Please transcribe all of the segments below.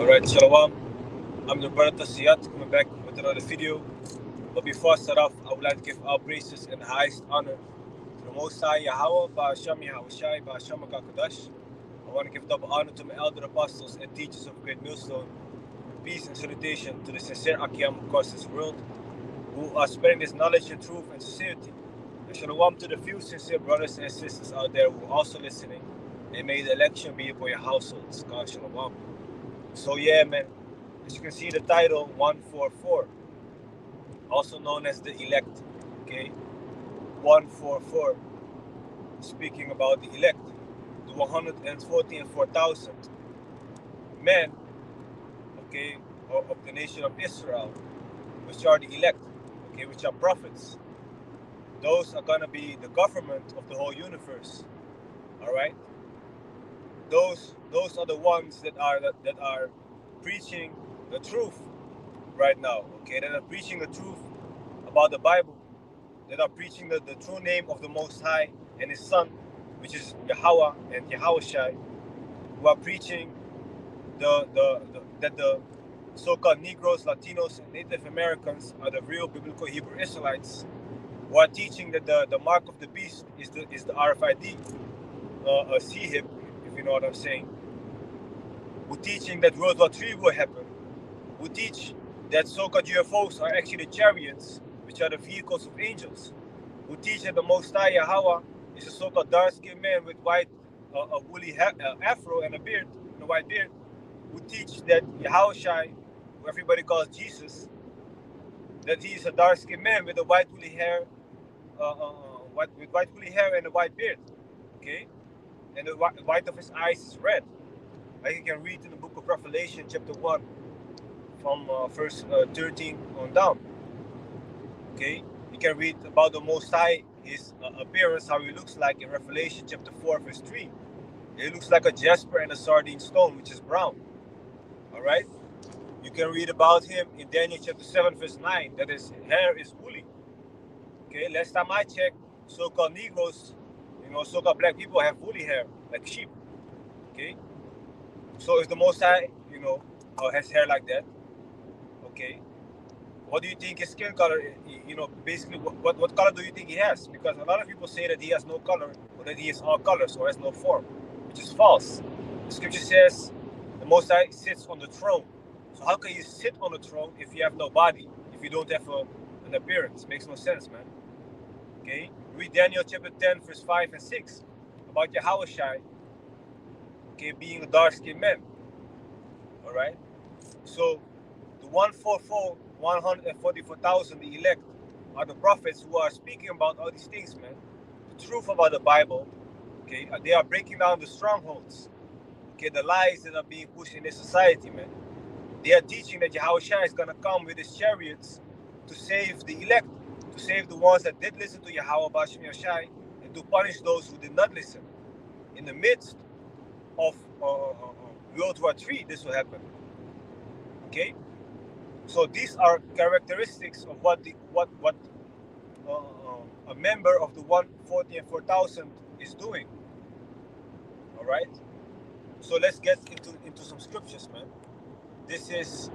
Alright, Shalom. I'm the brother Tasiyat coming back with another video. But before I start off, I would like to give all praises and highest honor to the Most High Yahweh, Ba'asham Yahushai, Ba'asham HaKadosh. I want to give double honor to my elder apostles and teachers of Great Millstone. Peace and salutation to the sincere Akiyam across this world who are spreading this knowledge and truth and sincerity. And Shalom to the few sincere brothers and sisters out there who are also listening. And may the election be upon your households. God Shalom. So yeah, man. As you can see, the title 144, also known as the elect. Okay, 144, speaking about the elect, the 144,000 men, okay, of the nation of Israel, which are the elect, okay, which are prophets. Those are gonna be the government of the whole universe. All right, those are the ones that are preaching the truth right now. Okay, that are preaching the truth about the Bible, that are preaching the true name of the Most High and His Son, which is Yahweh and Yahushai, who are preaching that the so-called Negroes, Latinos, and Native Americans are the real biblical Hebrew Israelites, who are teaching that the mark of the beast is the RFID, CHIP, if you know what I'm saying. Who teaching that World War III will happen. Who teach that so-called UFOs are actually chariots, which are the vehicles of angels. Who teach that the Most High Yahweh is a so-called dark-skinned man with white, a woolly afro and a beard, and a white beard. Who teach that Yahushai, who everybody calls Jesus, that he is a dark-skinned man with a white woolly hair, with white woolly hair and a white beard, okay, and the white of his eyes is red. Like you can read in the book of Revelation, chapter 1, from verse 13 on down. Okay, you can read about the Most High, his appearance, how he looks like in Revelation chapter 4, verse 3. He looks like a jasper and a sardine stone, which is brown. All right, you can read about him in Daniel chapter 7, verse 9, that his hair is woolly. Okay, last time I checked, so-called Negroes, so-called black people have woolly hair, like sheep. Okay, so if the Most High, has hair like that, okay, what do you think his skin color is? Basically, what color do you think he has? Because a lot of people say that he has no color, or that he is all colors, or has no form, which is false. The scripture says the Most High sits on the throne. So how can you sit on the throne if you have no body, if you don't have an appearance? Makes no sense, man. Okay, read Daniel chapter 10, verse 5 and 6 about Yahushai, okay, being a dark-skinned man. All right, so the 144,000, the elect, are the prophets who are speaking about all these things, man. The truth about the Bible, okay? They are breaking down the strongholds, okay? The lies that are being pushed in this society, man. They are teaching that Yahushua is going to come with his chariots to save the elect, to save the ones that did listen to Yahweh Ba'asham Yashai, and to punish those who did not listen. In the midst of World War III, this will happen, okay? So these are characteristics of what a member of the 144,000 is doing. All right. So let's get into some scriptures, man. This is,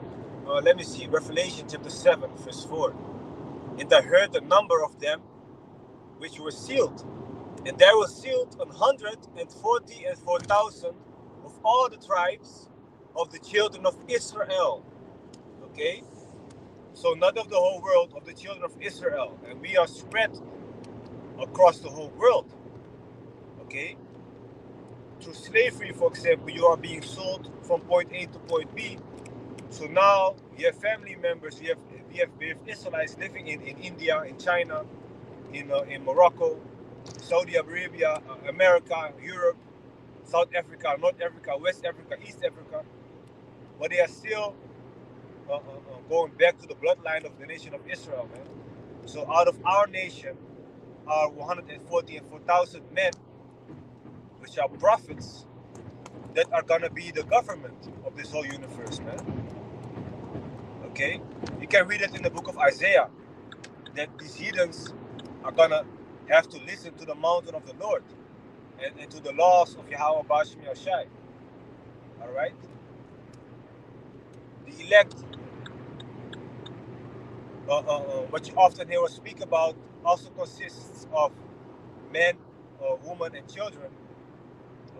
let me see, Revelation chapter 7, verse 4. And I heard the number of them which were sealed, and there were sealed 144,000 of all the tribes of the children of Israel. Okay. So not of the whole world, of the children of Israel. And we are spread across the whole world. Okay? Through slavery, for example, you are being sold from point A to point B. So now you have family members, we have Israelites living in India, in China, in Morocco, Saudi Arabia, America, Europe, South Africa, North Africa, West Africa, East Africa. But they are still going back to the bloodline of the nation of Israel, man. So out of our nation are 144,000 men, which are prophets, that are gonna be the government of this whole universe, man. Okay? You can read it in the book of Isaiah, that these heathens are gonna have to listen to the mountain of the Lord and to the laws of Yahweh Ba'asham Yashai. Alright? The elect, what you often hear us speak about, also consists of men, women, and children.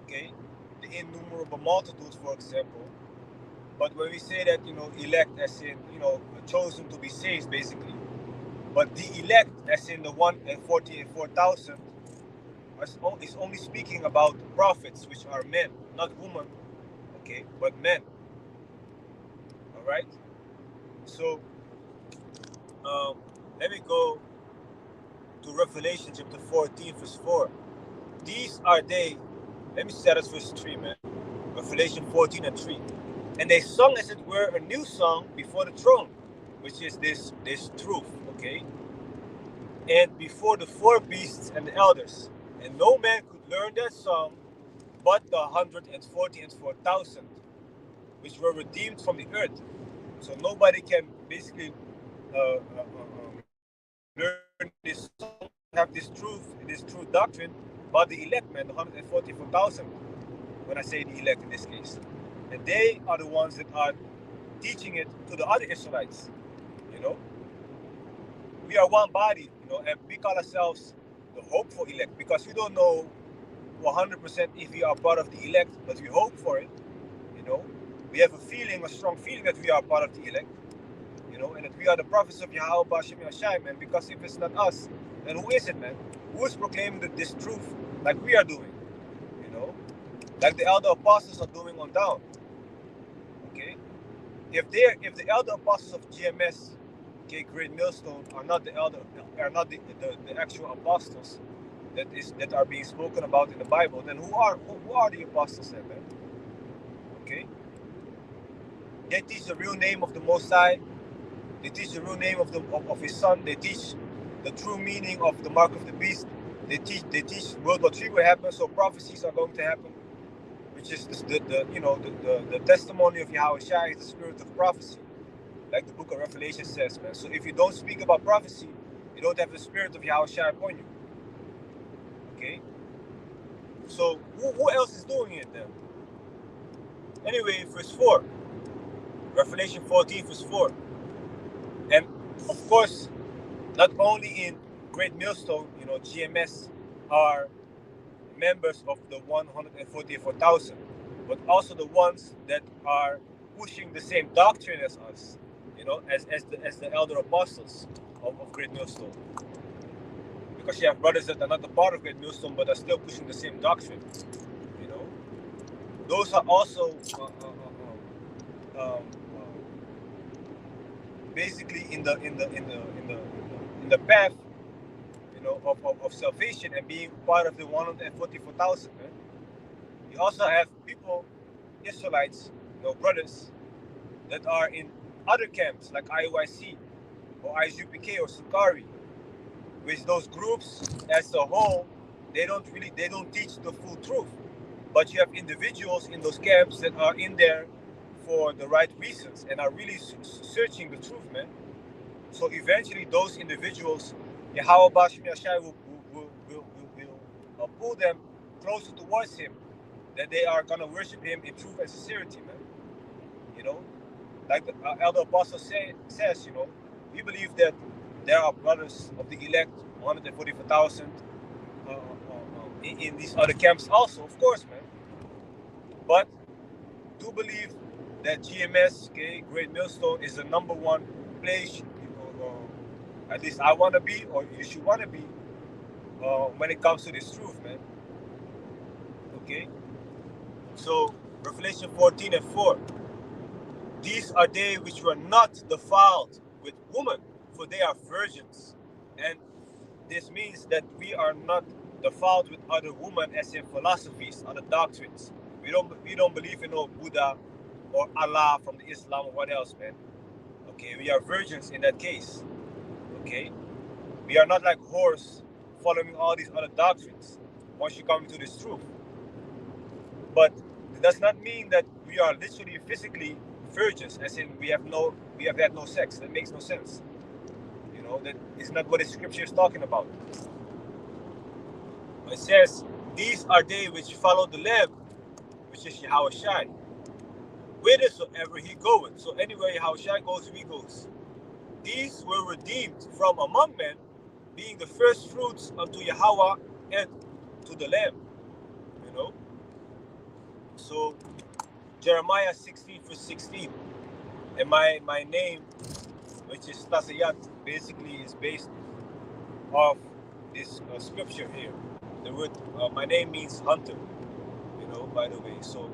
Okay, the innumerable multitudes, for example. But when we say that, elect as in, chosen to be saved, basically. But the elect, as in the 144,000, is only speaking about prophets, which are men, not women, okay, but men. All right. So um, let me go to Revelation chapter 14, verse 4. These are they. Let me start at verse 3, man. Revelation 14 and 3. And they sung, as it were, a new song before the throne, which is this truth, okay? And before the four beasts and the elders. And no man could learn that song but the 144,000, which were redeemed from the earth. So nobody can basically learn this song, have this true doctrine about the elect, man, the 144,000. When I say the elect in this case, and they are the ones that are teaching it to the other Israelites. You know, we are one body, and we call ourselves the hopeful elect because we don't know 100% if we are part of the elect, but we hope for it. You know, we have a strong feeling that we are part of the elect. And that we are the prophets of Yahweh Bashem Yashai, man. Because if it's not us, then who is it, man? Who is proclaiming this truth like we are doing? You know, like the elder apostles are doing on down. Okay, if the elder apostles of GMS, okay, Great Millstone, are not the actual apostles that are being spoken about in the Bible, then who are the apostles then, man? Okay, they teach the real name of the Most High. They teach the real name of his son. They teach the true meaning of the mark of the beast. They teach World War III will happen, so prophecies are going to happen, which is the testimony of Yahweh Shai is the spirit of prophecy, like the book of Revelation says, man. So if you don't speak about prophecy, you don't have the spirit of Yahweh Shai upon you. Okay? So who else is doing it then? Anyway, verse 4. Revelation 14, verse 4. And of course, not only in Great Millstone, GMS are members of the 144,000, but also the ones that are pushing the same doctrine as us, as the elder apostles of Great Millstone. Because you have brothers that are not a part of Great Millstone, but are still pushing the same doctrine. You know, those are also basically in the path, of salvation and being part of the 144,000. Man. You also have people, Israelites, brothers that are in other camps like IYC or IZUPK or Sukari, which those groups as a whole, they don't teach the full truth. But you have individuals in those camps that are in there for the right reasons and are really searching the truth, man. So eventually those individuals, Yahweh Bashim Yashai will pull them closer towards him, that they are going to worship him in truth and sincerity, man. Like the elder apostle says, we believe that there are brothers of the elect, 144,000, in these other camps also, of course, man. But do believe that GMS, okay, Great Millstone, is the number one place, at least I want to be, or you should want to be, when it comes to this truth, man. Okay? So, Revelation 14 and 4. These are they which were not defiled with woman, for they are virgins. And this means that we are not defiled with other women, as in philosophies, other doctrines. We don't believe in no Buddha or Allah from the Islam or what else, man. Okay, we are virgins in that case. Okay, we are not like whores following all these other doctrines. Once you come into this truth, but it does not mean that we are literally physically virgins, as in we have had no sex. That makes no sense. That is not what the scripture is talking about. It says, these are they which follow the Lamb, which is Yahweh Shai, whithersoever he goeth. So anywhere Yahushua goes, we goes. These were redeemed from among men, being the first fruits unto Yahweh and to the Lamb. You know? So Jeremiah 16 verse 16. And my name, which is Tasayat, basically is based off this scripture here. The word, my name means hunter, you know, by the way. So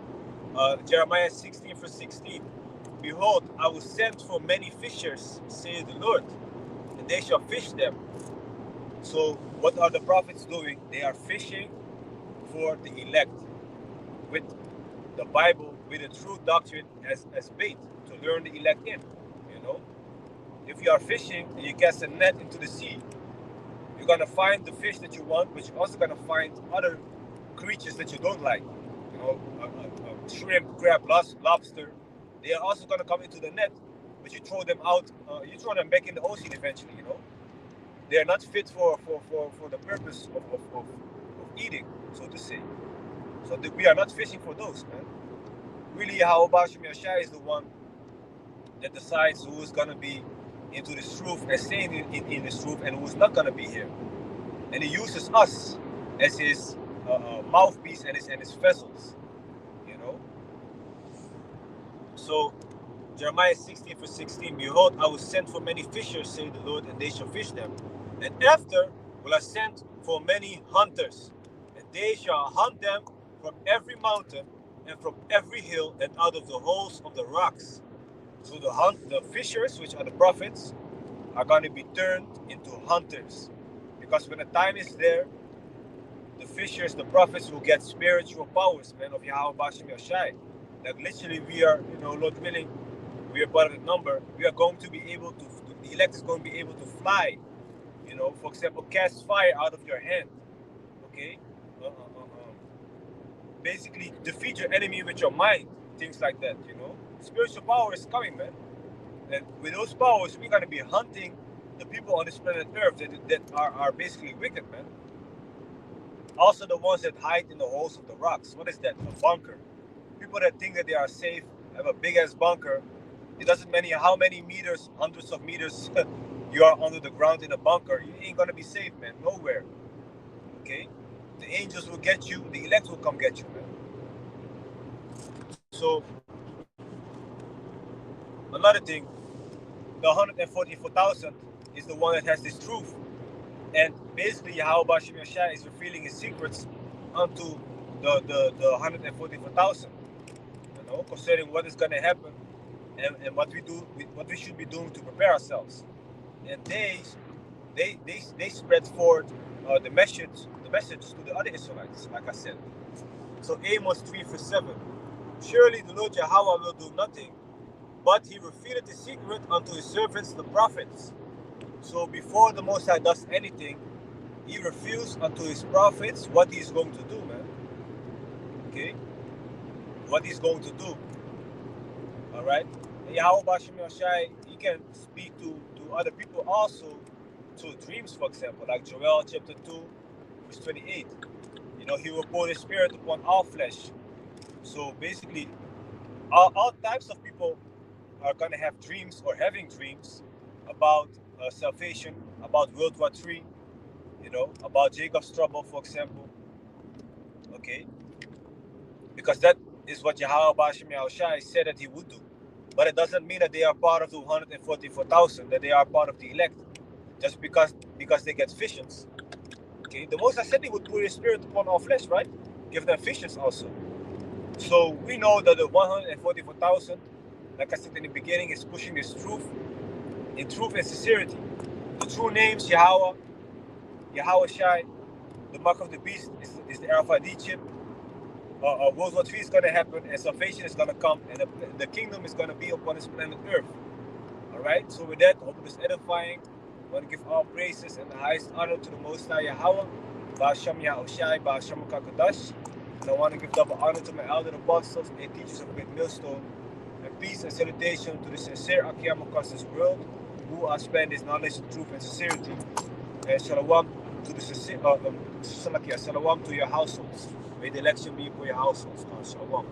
Jeremiah 16 verse 16. Behold, I will send for many fishers, saith the Lord, and they shall fish them. So what are the prophets doing? They are fishing for the elect with the Bible, with the true doctrine as bait to learn the elect in. You know, if you are fishing and you cast a net into the sea, you're gonna find the fish that you want, but you're also gonna find other creatures that you don't like. You know, shrimp, crab, lobster. They are also gonna come into the net, but you throw them out. You throw them back in the ocean eventually. You know, they are not fit for the purpose of eating, so to say. So we are not fishing for those, man. Really, how Bashim Yashai is the one that decides who is gonna be into this truth and staying in this truth, and who's not gonna be here. And he uses us as his mouthpiece and his vessels, you know. So Jeremiah 16 verse 16, behold, I will send for many fishers, say the Lord, and they shall fish them. And after will I send for many hunters, and they shall hunt them from every mountain and from every hill and out of the holes of the rocks. So the fishers, which are the prophets, are going to be turned into hunters. Because when the time is there, the fishers, the prophets will get spiritual powers, man, of Yahweh Bashim Yashai. Like literally we are, you know, Lord willing, we are part of the number. We are going to be able to, the elect is going to be able to fly. You know, for example, cast fire out of your hand. Okay? Basically, defeat your enemy with your mind. Things like that, you know? Spiritual power is coming, man. And with those powers, we're going to be hunting the people on this planet Earth that are basically wicked, man. Also, the ones that hide in the holes of the rocks. What is that? A bunker. People that think that they are safe have a big ass bunker. It doesn't matter how many meters, hundreds of meters you are under the ground in a bunker. You ain't gonna be safe, man. Nowhere. Okay? The angels will get you. The elect will come get you, man. So, another thing, the 144,000 is the one that has this truth. And basically, Yahweh Bashim Yashai is revealing his secrets unto the 144,000. You know, concerning what is going to happen and what we should be doing to prepare ourselves. And they spread forth the message to the other Israelites, like I said. So Amos 3 verse 7. Surely the Lord Yahweh will do nothing, but he revealed the secret unto his servants the prophets. So before the Most High does anything, he reveals unto his prophets what he's going to do, man. Okay? What he's going to do. Alright? Yahweh Bashim Yashai, he can speak to other people also through dreams, for example, like Joel chapter 2, verse 28. You know, he will pour his spirit upon all flesh. So basically, all types of people are going to have dreams or having dreams about salvation, about World War III, you know, about Jacob's trouble, for example. Okay? Because that is what Yahweh Bashim Yahushai said that he would do. But it doesn't mean that they are part of the 144,000, that they are part of the elect. Just because they get visions. Okay? The Most High said he would pour his spirit upon all flesh, right? Give them visions also. So we know that the 144,000, like I said in the beginning, is pushing this truth in truth and sincerity. The true names, Yahweh, Yahushai, the mark of the beast is the RFID chip. World War III is going to happen, and salvation is going to come, and the kingdom is going to be upon this planet Earth. Alright, so with that, hope it is edifying. I want to give all praises and the highest honor to the Most High Yahweh, Ba'asham Yahushai, Ba'asham Kakadash. And I want to give double honor to my elder apostles and teachers of Great Millstone. And peace and salutation to the sincere Akiyam across this world, who are spreading this knowledge, truth, and sincerity. And shalom to the sincere, shalom to your households. May the election be for your households. Shalom.